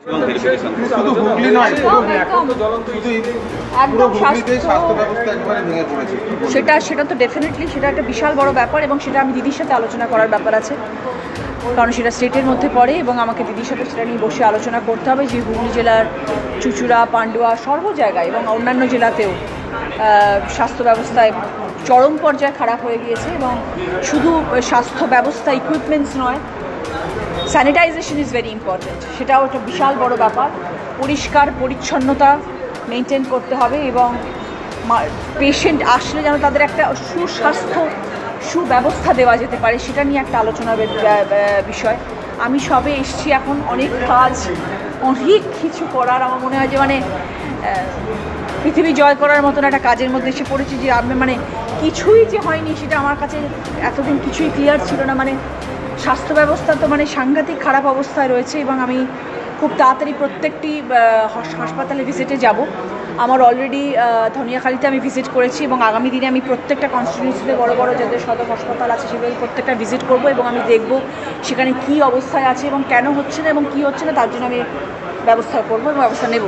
এবং ভেরিফিকেশন। শুধু হুগলি নয়, পুরো একদম পুরো হুগলিতেই স্বাস্থ্য ব্যবস্থা একেবারে ভেঙে পড়েছে। সেটা তো ডেফিনেটলি সেটা একটা বিশাল বড় ব্যাপার এবং সেটা আমি দিদির সাথে আলোচনা করার ব্যাপার আছে, কারণ সেটা স্টেটের মধ্যে পড়ে এবং আমাকে দিদির সাথে সেটা নিয়ে বসে আলোচনা করতে হবে যে হুগলি জেলার চুঁচুড়া, পান্ডুয়া সর্ব জায়গায় এবং অন্যান্য জেলাতেও স্বাস্থ্য ব্যবস্থায় চরম পর্যায়ে খারাপ হয়ে গিয়েছে। এবং শুধু স্বাস্থ্য ব্যবস্থা ইকুইপমেন্টস নয়, স্যানিটাইজেশন ইজ ভেরি ইম্পর্ট্যান্ট, সেটাও একটা বিশাল বড় ব্যাপার। পরিষ্কার পরিচ্ছন্নতা মেনটেন করতে হবে এবং পেশেন্ট আসলে যেন তাদের একটা সুব্যবস্থা দেওয়া যেতে পারে, সেটা নিয়ে একটা আলোচনার বিষয়। আমি সবে এসছি, এখন অনেক কাজ, অনেক কিছু করার। আমার মনে হয় যে পৃথিবী জয় করার মতন একটা কাজের মধ্যে এসে পড়েছি, যে আমি কিছুই যে হয়নি সেটা আমার কাছে এতদিন কিছুই ক্লিয়ার ছিল না। স্বাস্থ্য ব্যবস্থা তো সাংঘাতিক খারাপ অবস্থায় রয়েছে এবং আমি খুব তাড়াতাড়ি প্রত্যেকটি হাসপাতালে ভিজিটে যাব। আমার অলরেডি ধনিয়াখালীতে আমি ভিজিট করেছি এবং আগামী দিনে আমি প্রত্যেকটা কনস্টিটিউয়েন্সিতে বড় বড় যাদের সদর হাসপাতাল আছে সেগুলো প্রত্যেকটা ভিজিট করব এবং আমি দেখব সেখানে কী অবস্থায় আছে এবং কেন হচ্ছে না এবং কী হচ্ছে না, তার জন্য আমি ব্যবস্থা করবো এবং ব্যবস্থা নেব।